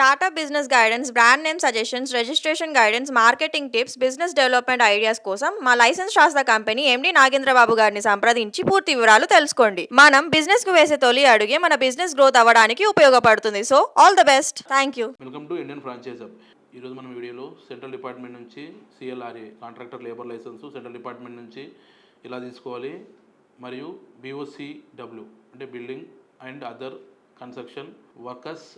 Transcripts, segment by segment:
Startup business guidance, brand name suggestions, registration guidance, marketing tips, business development ideas కోసం మా licence శాస్త్ర company MD Nagendra Babu గారిని సంప్రదించి పూర్తి వివరాలు తెలుసుకోండి. మనం బిజినెస్ కు వేసే తొలి అడుగే మన బిజినెస్ గ్రోత్ అవ్వడానికి ఉపయోగపడుతుంది. So all the best. Thank you. Welcome to Indian franchise hub. ఈరోజు మనం వీడియోలో సెంట్రల్ డిపార్ట్మెంట్ నుంచి CLRA contractor labour licence central department నుంచి ఇలా తీసుకోవాలి, మరియు BOCW అంటే building and other construction workers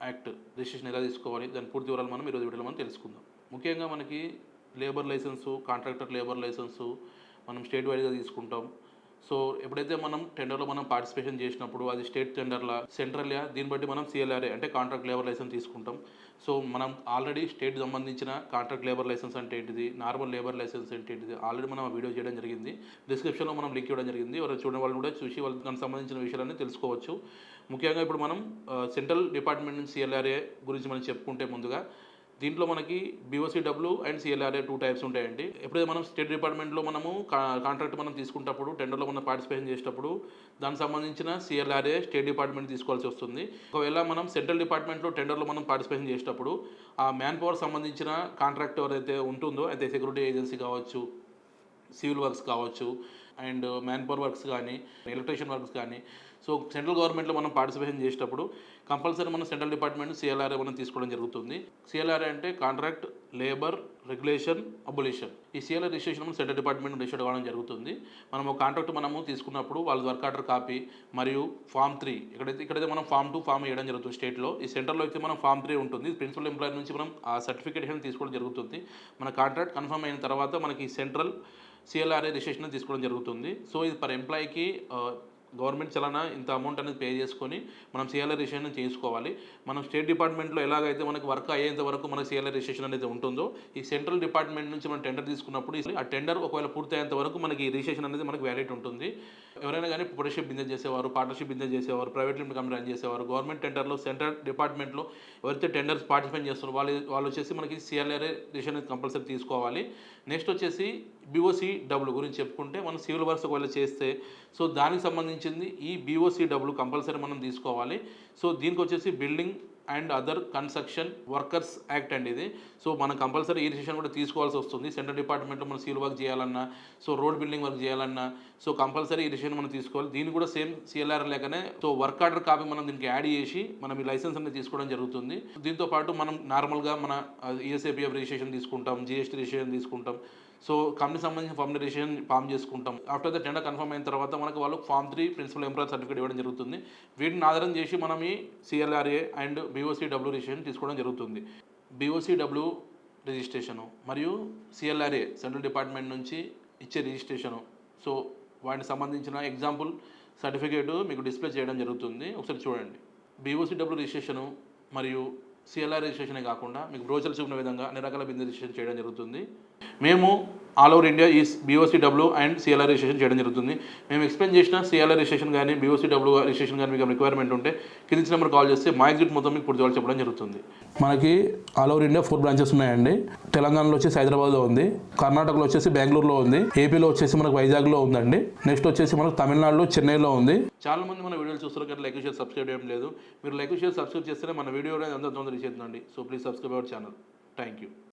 act registration ఎలా తీసుకోవాలి, దాని పూర్తి వివరాలు మనం ఈరోజు వీడియోలో మనం తెలుసుకుందాం. ముఖ్యంగా మనకి labour licence, contractor labour licence మనం స్టేట్ వైడ్గా తీసుకుంటాం. సో ఎప్పుడైతే మనం టెండర్లో మనం పార్టిసిపేషన్ చేసినప్పుడు అది స్టేట్ టెండర్లా సెంట్రల్గా, దీన్ని బట్టి మనం CLRA అంటే కాంట్రాక్ట్ లేబర్ లైసెన్స్ తీసుకుంటాం. సో మనం ఆల్రెడీ స్టేట్ సంబంధించిన కాంట్రాక్ట్ లేబర్ లైసెన్స్ అంటే ఏంటిది, నార్మల్ లేబర్ లైసెన్స్ అంటే ఏంటిది ఆల్రెడీ మనం వీడియో చేయడం జరిగింది. డిస్క్రిప్షన్లో మనం లింక్ ఇవ్వడం జరిగింది. ఎవరు చూడని వాళ్ళు కూడా చూసి వాళ్ళు దానికి సంబంధించిన విషయాలన్నీ తెలుసుకోవచ్చు. ముఖ్యంగా ఇప్పుడు మనం సెంట్రల్ డిపార్ట్మెంట్ నుంచి CLRA గురించి మనం చెప్పుకుంటే ముందుగా దీంట్లో మనకి BOCW అండ్ CLRA 2 టైప్స్ ఉంటాయండి. ఎప్పుడైతే మనం స్టేట్ డిపార్ట్మెంట్లో మనము కాంట్రాక్ట్ మనం తీసుకుంటప్పుడు టెండర్లో మనం పార్టిసిపేషన్ చేసేటప్పుడు దానికి సంబంధించిన CLRA స్టేట్ డిపార్ట్మెంట్ తీసుకోవాల్సి వస్తుంది. ఒకవేళ మనం సెంట్రల్ డిపార్ట్మెంట్లో టెండర్లో మనం పార్టిసిపేషన్ చేసేటప్పుడు ఆ మ్యాన్ పవర్ సంబంధించిన కాంట్రాక్ట్ ఎవరైతే ఉంటుందో, అయితే సెక్యూరిటీ ఏజెన్సీ కావచ్చు, సివిల్ వర్క్స్ కావచ్చు, అండ్ మ్యాన్ పవర్ వర్క్స్ కానీ, ఎలక్ట్రీషియన్ వర్క్స్ కానీ, సో సెంట్రల్ గవర్నమెంట్లో మనం పార్టిసిపేషన్ చేసేటప్పుడు కంపల్సరీ మనం సెంట్రల్ డిపార్ట్మెంట్ CLRA మనం తీసుకోవడం జరుగుతుంది. CLRA అంటే కాంట్రాక్ట్ లేబర్ రెగ్యులేషన్ అబొలిషన్. ఈ CLRA రిజిస్ట్రేషన్ మనం సెంట్రల్ డిపార్ట్మెంట్ రిజిస్టర్ కావడం జరుగుతుంది. మనం ఒక కాంట్రాక్ట్ మనము తీసుకున్నప్పుడు వాళ్ళ వర్క్ ఆర్డర్ కాపీ మరియు ఫామ్ 3, ఇక్కడైతే మనం ఫామ్ 2, ఫామ్ వేయడం జరుగుతుంది స్టేట్లో. ఈ సెంట్రల్లో అయితే మనం ఫామ్ 3 ఉంటుంది. ప్రిన్సిపల్ ఎంప్లాయర్ నుంచి మనం ఆ సర్టిఫికేషన్ తీసుకోవడం జరుగుతుంది. మన కాంట్రాక్ట్ కన్ఫర్మ్ అయిన తర్వాత మనకి సెంట్రల్ CLRA రిజిస్ట్రేషన్ తీసుకోవడం జరుగుతుంది. సో ఇది పర్ ఎంప్లాయీకి గవర్నమెంట్ చలానా ఇంత అమౌంట్ అనేది పే చేసుకొని మనం CLRA రిజిస్ట్రేషన్ చేసుకోవాలి. మనం స్టేట్ డిపార్ట్మెంట్లో ఎలాగైతే మనకు వర్క్ అయ్యేంత వరకు మనకు CLRA రిజిస్ట్రేషన్ అనేది ఉంటుందో, ఈ సెంట్రల్ డిపార్ట్మెంట్ నుంచి మనం టెండర్ తీసుకున్నప్పుడు ఆ టెండర్ ఒకవేళ పూర్తయ్యేంత వరకు మనకి రిజిస్ట్రేషన్ అనేది మనకు వ్యాలిడ్ ఉంటుంది. ఎవరైనా కానీ ప్రొడక్షన్ బిజినెస్ చేసేవారు, పార్ట్నర్షిప్ బిజినెస్ చేసేవారు, ప్రైవేట్ లిమిటెడ్ కంపెనీ రన్ చేసేవారు, గవర్నమెంట్ టెండర్లో సెంట్రల్ డిపార్ట్మెంట్లో ఎవరైతే టెండర్స్ పార్టిసిపేట్ చేస్తారో వాళ్ళు వచ్చేసి మనకి CLRA రిజిస్ట్రేషన్ అనేది కంపల్సరీ తీసుకోవాలి. నెక్స్ట్ వచ్చేసి BOCW గురించి చెప్పుకుంటే మనం సివిల్ వర్క్స్ ఒకవేళ చేస్తే సో దానికి సంబంధించింది ఈ BOCW కంపల్సరీ మనం తీసుకోవాలి. సో దీనికి వచ్చేసి building and other construction workers act అండి ఇది. సో మనం కంపల్సరీ ఈ రిజిస్ట్రేషన్ కూడా తీసుకోవాల్సి వస్తుంది. సెంట్రల్ డిపార్ట్మెంట్లో మనం సివిల్ వర్క్ చేయాలన్నా, సో రోడ్ బిల్డింగ్ వర్క్ చేయాలన్నా, సో కంపల్సరీ ఈ రిజిస్ట్రేషన్ మనం తీసుకోవాలి. దీన్ని కూడా సేమ్ CLRA లేకనే సో వర్క్ ఆర్డర్ కాపీ మనం దీనికి యాడ్ చేసి మనం ఈ లైసెన్స్ అనేది తీసుకోవడం జరుగుతుంది. దీంతో పాటు మనం నార్మల్గా మన ESAPF రిజిస్ట్రేషన్ తీసుకుంటాం, GST రిజిస్ట్రేషన్ తీసుకుంటాం. సో కంపెనీ సంబంధించిన ఫామ్ రిజిస్ట్రేషన్ ఫామ్ చేసుకుంటాం. ఆఫ్టర్ ద టెండర్ కన్ఫర్మ్ అయిన తర్వాత మనకు వాళ్ళు ఫామ్ 3 ప్రిన్సిపల్ ఎంప్లాయర్ సర్టిఫికేట్ ఇవ్వడం జరుగుతుంది. వీటిని ఆధారం చేసి మనం ఈ CLRA అండ్ BOCW రిజిస్ట్రేషన్ తీసుకోవడం జరుగుతుంది. BOCW రిజిస్ట్రేషను మరియు CLRA సెంట్రల్ డిపార్ట్మెంట్ నుంచి ఇచ్చే రిజిస్ట్రేషను, సో వాటికి సంబంధించిన ఎగ్జాంపుల్ సర్టిఫికేటు మీకు డిస్ప్లే చేయడం జరుగుతుంది. ఒకసారి చూడండి. BOCW రిజిస్ట్రేషను మరియు CLRA రిజిస్ట్రేషనే కాకుండా మీకు బ్రోచర్ చూపిన విధంగా అన్ని రకాల బిజినెస్ రిజిస్ట్రేషన్ చేయడం జరుగుతుంది. మేము ఆల్ ఓవర్ ఇండియా ఈ BOCW అండ్ CLRA రిజిస్ట్రేషన్ చేయడం జరుగుతుంది. మేము ఎక్స్ప్లెయిన్ చేసిన CLRA రిజిస్ట్రేషన్ కానీ BOCW రిజిస్ట్రేషన్ కానీ మీకు రిక్వైర్మెంట్ ఉంటే కింది నెంబర్ కాల్ చేస్తే మా ఎగ్జిట్ మొత్తం మీకు పూర్తి చెప్పడం జరుగుతుంది. మనకి ఆల్ ఓవర్ ఇండియా 4 బ్రాంచెస్ ఉన్నాయండి. తెలంగాణలో వచ్చేసి హైదరాబాద్లో ఉంది, కర్ణాటకలో వచ్చేసి బెంగళూరులో ఉంది, ఏపీలో వచ్చేసి మనకు వైజాగ్లో ఉందండి, నెక్స్ట్ వచ్చేసి మనకు తమిళనాడులో చెన్నైలో ఉంది. చాలా మంది మన వీడియోలు చూస్తారు కానీ లైక్ షేర్ సబ్స్క్రైబ్ చేయడం లేదు. మీరు లైక్ షేర్ సబ్స్క్రైబ్ చేస్తేనే మన వీడియో అనేది అందరూ తొందరగా చేస్తుందండి. So please subscribe our channel. Thank you.